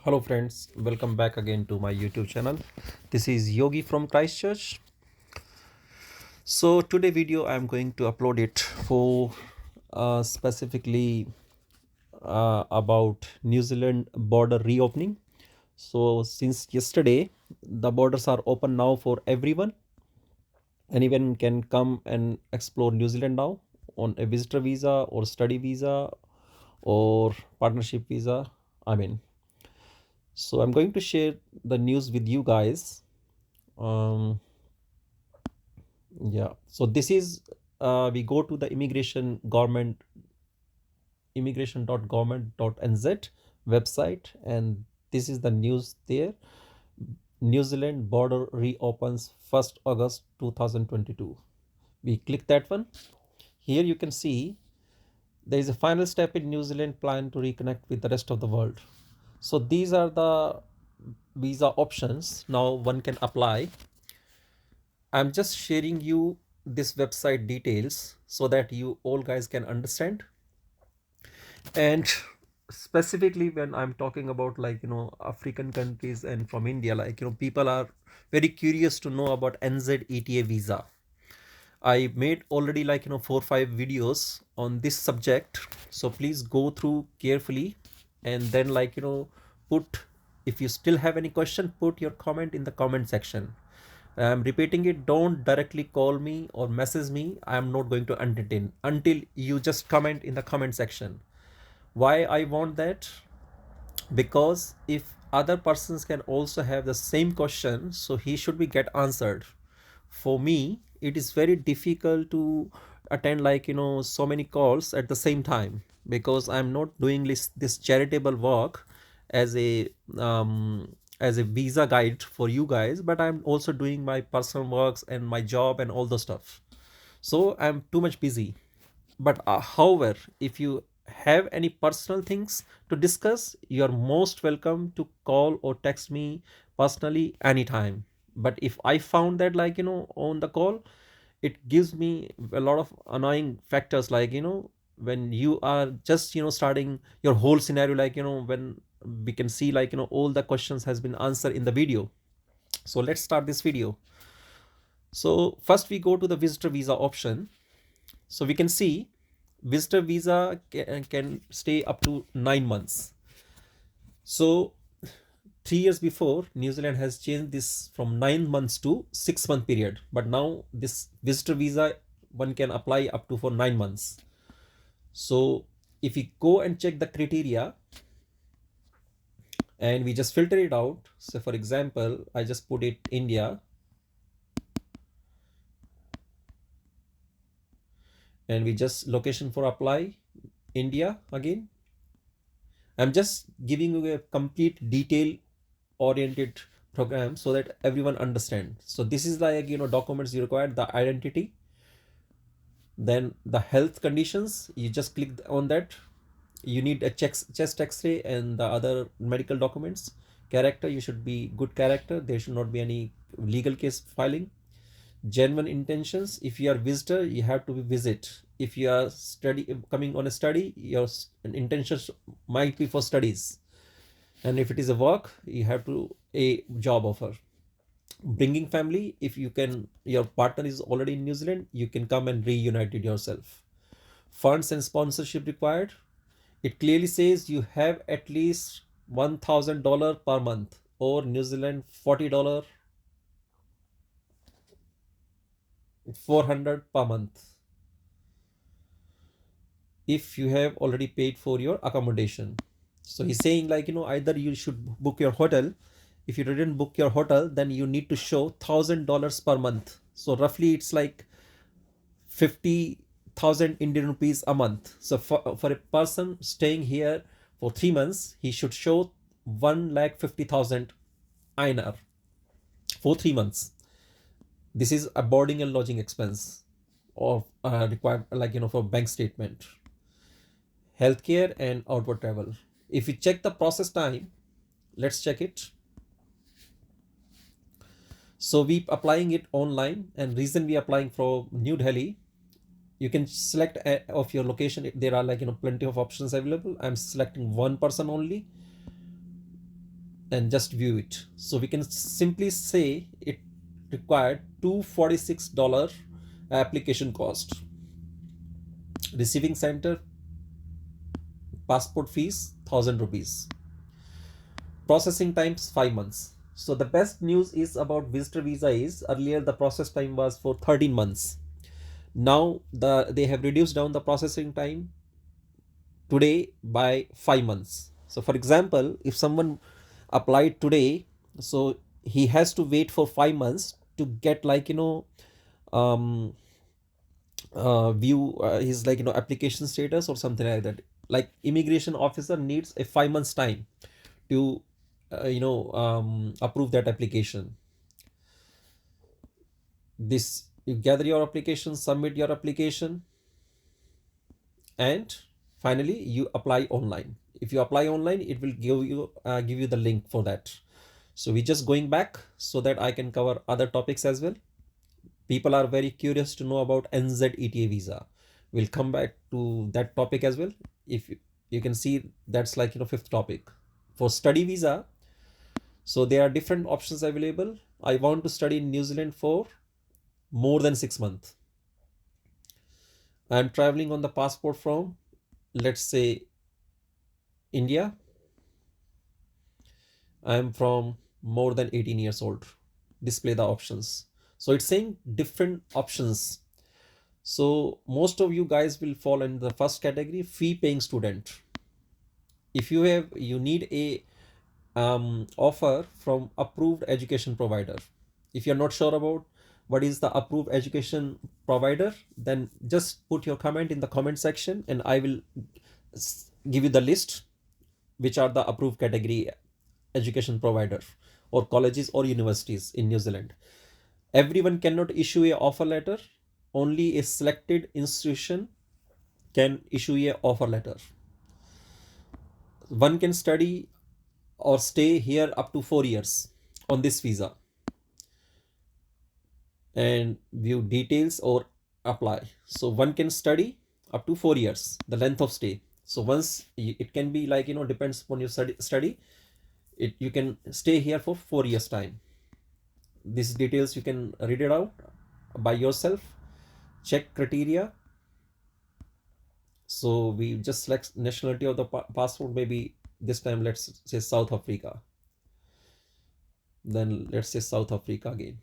Hello friends, welcome back again to my YouTube channel. This is Yogi from Christchurch. So today video I am going to upload it for specifically about New Zealand border reopening. So since yesterday the borders are open now for everyone. Anyone can come and explore New Zealand now on a visitor visa or study visa or partnership visa. I mean, so I'm going to share the news with you guys. Um, Yeah, so this is we go to the immigration.government.nz website, and this is the news there. New Zealand border reopens 1st August 2022. We click that one. Here you can see there is a final step in New Zealand plan to reconnect with the rest of the world. So these are the visa options now one can apply. I'm just sharing you this website details so that you all guys can understand. And specifically when I'm talking about African countries and from India, people are very curious to know about NZETA visa. I made already 4 or 5 videos on this subject, so please go through carefully and then put, if you still have any question, put your comment in the comment section. I'm repeating it, don't directly call me or message me. I am not going to entertain until you just comment in the comment section. Why I want that? Because if other persons can also have the same question, so he should be get answered. For me, it is very difficult to attend so many calls at the same time, because I'm not doing this charitable work as a visa guide for you guys, but I'm also doing my personal works and my job and all the stuff, so I'm too much busy. But however, if you have any personal things to discuss, you're most welcome to call or text me personally anytime. But if I found that on the call, it gives me a lot of annoying factors, when you are just starting your whole scenario, when we can see all the questions has been answered in the video. So let's start this video. So first we go to the visitor visa option. So we can see visitor visa can stay up to 9 months. So 3 years before, New Zealand has changed this from 9 months to 6 month period, but now this visitor visa one can apply up to for 9 months. So if we go and check the criteria and we just filter it out, so for example I just put it India, and we just location for apply India again. I'm just giving you a complete detail oriented program so that everyone understands. So this is documents you require: the identity, then the health conditions, you just click on that. You need a chest x-ray and the other medical documents. Character, you should be good character, there should not be any legal case filing. Genuine intentions, if you are visitor you have to visit. If you are coming on a study, your intentions might be for studies, and if it is a work, you have to a job offer. Bringing family, if you can, your partner is already in New Zealand, you can come and reunite it yourself. Funds and sponsorship required, it clearly says you have at least $1,000 per month, or New Zealand $40, 400 per month, if you have already paid for your accommodation. So he's saying either you should book your hotel. If you didn't book your hotel, then you need to show $1,000 per month. So roughly it's like 50,000 Indian rupees a month. So for a person staying here for 3 months, he should show 1,50,000 INR for 3 months. This is a boarding and lodging expense of required for bank statement. Healthcare and outward travel. If you check the process time, let's check it. So we applying it online, and reason we applying from New Delhi, you can select of your location. There are plenty of options available. I'm selecting one person only. and just view it. So we can simply say it required $246 application cost. Receiving center passport fees 1000 rupees. Processing times 5 months. So the best news is about visitor visa is earlier the process time was for 13 months. Now they have reduced down the processing time today by 5 months. So for example, if someone applied today, so he has to wait for 5 months to get um view his application status or something like that. Like immigration officer needs a 5 months time to approve that application. This, you gather your application, submit your application, and finally you apply online. If you apply online, it will give you the link for that. So we just going back so that I can cover other topics as well. People are very curious to know about NzETA visa. We'll come back to that topic as well. If you can see, that's fifth topic. For study visa, so there are different options available. I want to study in New Zealand for more than 6 months. I'm traveling on the passport from, let's say, India. I'm from more than 18 years old. Display the options. So it's saying different options. So most of you guys will fall in the first category, fee paying student. If you need a offer from approved education provider. If you're not sure about what is the approved education provider, then just put your comment in the comment section and I will give you the list which are the approved category education provider or colleges or universities in New Zealand. Everyone cannot issue a offer letter. Only a selected institution can issue a offer letter. One can study or stay here up to 4 years on this visa and view details or apply. So one can study up to 4 years, the length of stay. So once it can be depends upon your study, you can stay here for 4 years time. These details you can read it out by yourself. Check criteria. So we just select nationality of the passport. Maybe this time let's say South Africa. Then let's say South Africa again.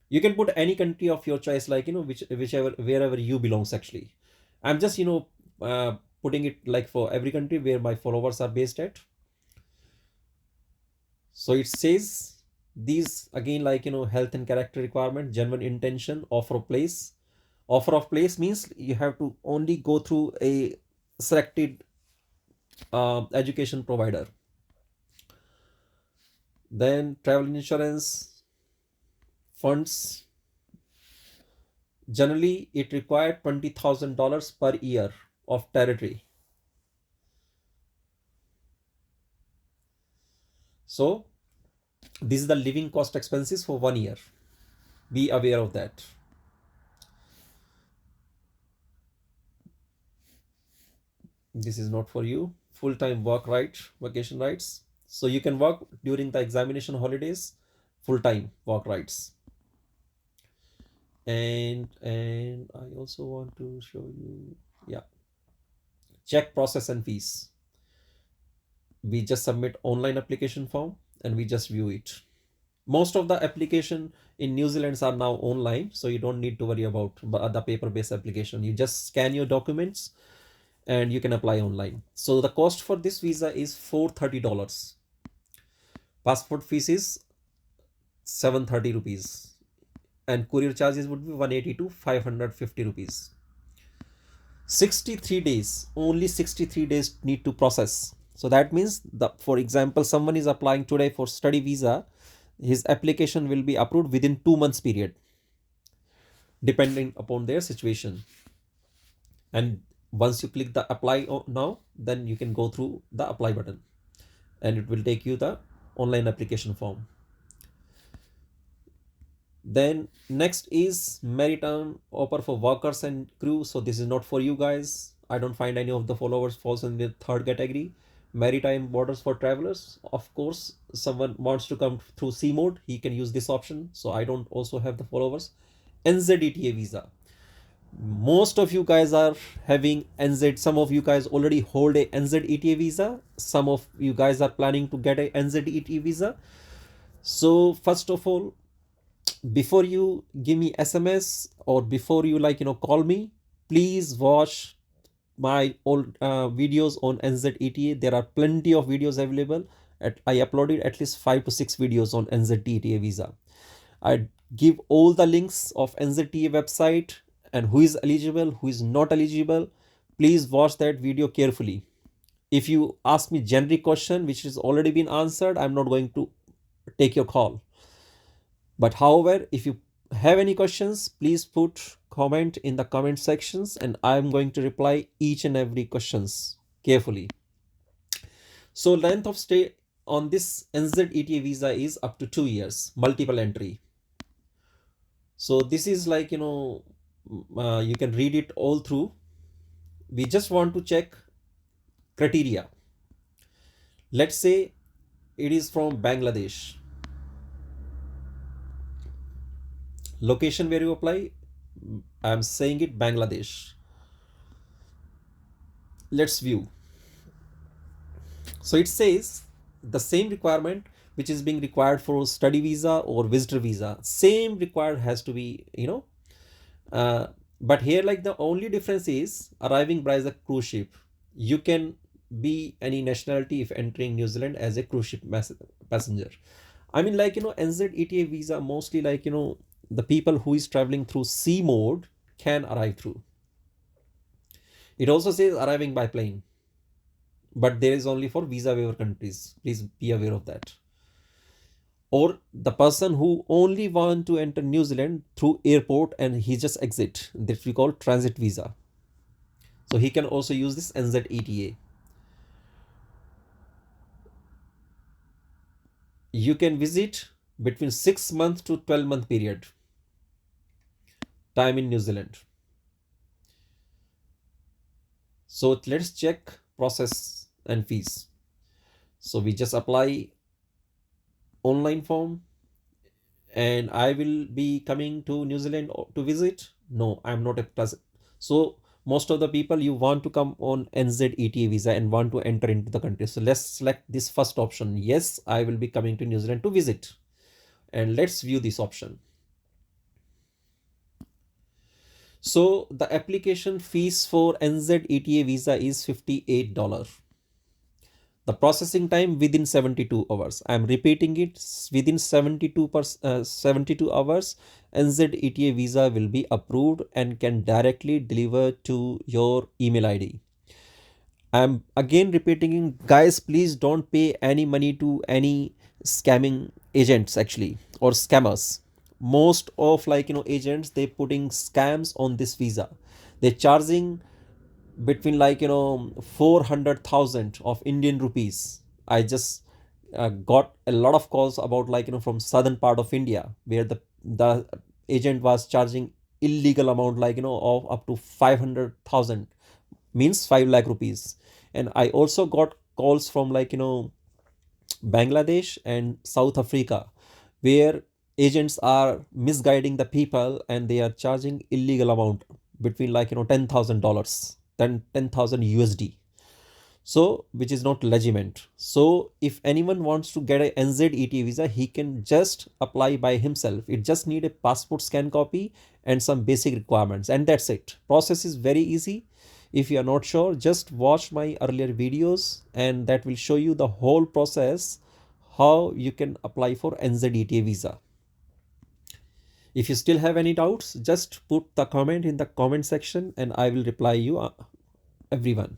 You can put any country of your choice, whichever, wherever you belongs actually. I'm just putting it like for every country where my followers are based at. So it says these again, health and character requirement, genuine intention, offer of place. Offer of place means you have to only go through a selected education provider. Then travel insurance, funds. Generally, it required $20,000 per year of territory. So this is the living cost expenses for 1 year. Be aware of that. This is not for you. Full-time work right, vacation rights. So you can work during the examination holidays, full-time work rights. And I also want to show you, yeah, check process and fees. We just submit online application form and we just view it. Most of the application in New Zealand are now online, so you don't need to worry about the paper-based application. You just scan your documents and you can apply online. So the cost for this visa is $430. Passport fees is 730 rupees and courier charges would be 180 to 550 rupees. 63 days, only 63 days need to process. So that means for example, someone is applying today for study visa, his application will be approved within 2 months period, depending upon their situation. And once you click the apply now, then you can go through the apply button and it will take you the online application form. Then next is maritime offer for workers and crew. So this is not for you guys. I don't find any of the followers falls in the third category maritime borders for travelers. Of course, someone wants to come through sea mode, he can use this option. So I don't also have the followers. NZETA visa. Most of you guys are having NZ. Some of you guys already hold a NZETA visa. Some of you guys are planning to get a NZETA visa. So first of all, before you give me SMS or before you call me, please watch my old videos on NZETA. There are plenty of videos available. I uploaded at least 5 to 6 videos on NZETA visa. I give all the links of NZETA website and who is eligible, who is not eligible. Please watch that video carefully. If you ask me generic question which has already been answered, I'm not going to take your call. But however, if you have any questions, please put comment in the comment sections and I'm going to reply each and every questions carefully. So length of stay on this NZETA visa is up to 2 years, multiple entry. So this is you can read it all through. We just want to check criteria. Let's say it is from Bangladesh. Location where you apply, I'm saying it Bangladesh. Let's view. So it says the same requirement which is being required for study visa or visitor visa, same required has to be, but here the only difference is arriving by the cruise ship. You can be any nationality if entering New Zealand as a cruise ship passenger. I mean NZETA visa mostly the people who is traveling through sea mode can arrive through. It also says arriving by plane, but there is only for visa waiver countries. Please be aware of that. Or the person who only want to enter New Zealand through airport and he just exit, that we call transit visa. So he can also use this NZETA. You can visit between 6 month to 12-month period time in New Zealand. So let's check process and fees. So we just apply online form and I will be coming to New Zealand to visit. No, I'm not a present. So most of the people you want to come on NZETA visa and want to enter into the country. So let's select this first option. Yes, I will be coming to New Zealand to visit. And let's view this option. So the application fees for NZETA visa is $58. The processing time within 72 hours. I'm repeating it, within 72 hours, NZETA visa will be approved and can directly deliver to your email ID. I'm again repeating, guys, please don't pay any money to any scamming agents actually or scammers. Most of agents, they putting scams on this visa. They're charging between 400,000 of Indian rupees. I just got a lot of calls about from southern part of India where the agent was charging illegal amount of up to 500,000, means 5 lakh rupees. And I also got calls from Bangladesh and South Africa where agents are misguiding the people and they are charging illegal amount between $10,000, 10,000 USD. So which is not legitimate. So if anyone wants to get a NZETA visa, he can just apply by himself. It just need a passport scan copy and some basic requirements, and that's it. Process is very easy. If you are not sure, just watch my earlier videos and that will show you the whole process how you can apply for NZETA visa. If you still have any doubts, just put the comment in the comment section and I will reply you everyone.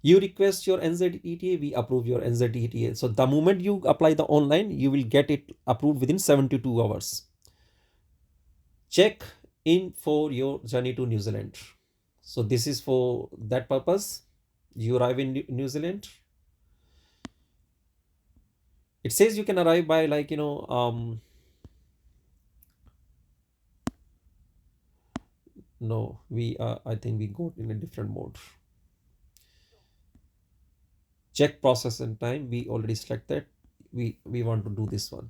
You request your NZETA, we approve your NZETA. So the moment you apply the online, you will get it approved within 72 hours. Check in for your journey to New Zealand. So this is for that purpose. You arrive in New Zealand. It says you can arrive by no, we I think we go in a different mode. check process and time, we already select that. We want to do this one.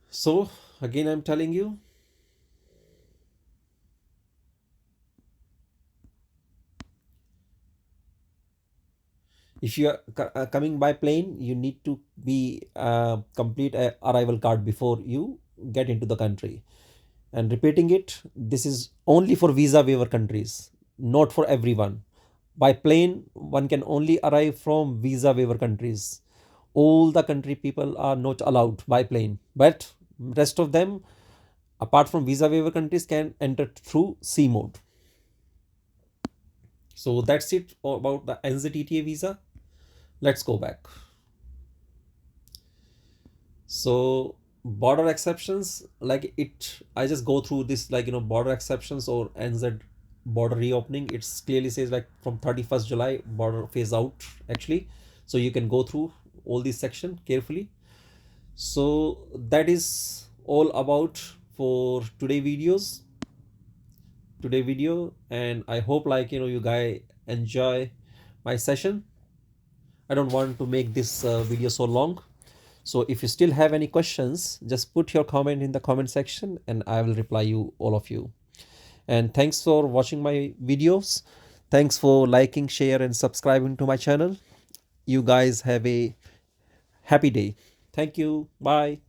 So again, I'm telling you, if you are coming by plane, you need to be complete a arrival card before you get into the country. And repeating it, this is only for visa waiver countries, not for everyone. By plane, one can only arrive from visa waiver countries. All the country people are not allowed by plane, but rest of them, apart from visa waiver countries, can enter through sea mode. So that's it about the NZETA visa. Let's go back. So border exceptions, like it, I just go through this, like, border exceptions or NZ border reopening. It's clearly says like from 31st July border phase out actually. So you can go through all these section carefully. So that is all about for today video, and I hope, like, you guys enjoy my session. I don't want to make this video so long. So if you still have any questions, just put your comment in the comment section and I will reply you, all of you. And thanks for watching my videos. Thanks for liking, share and subscribing to my channel. You guys have a happy day. Thank you. Bye.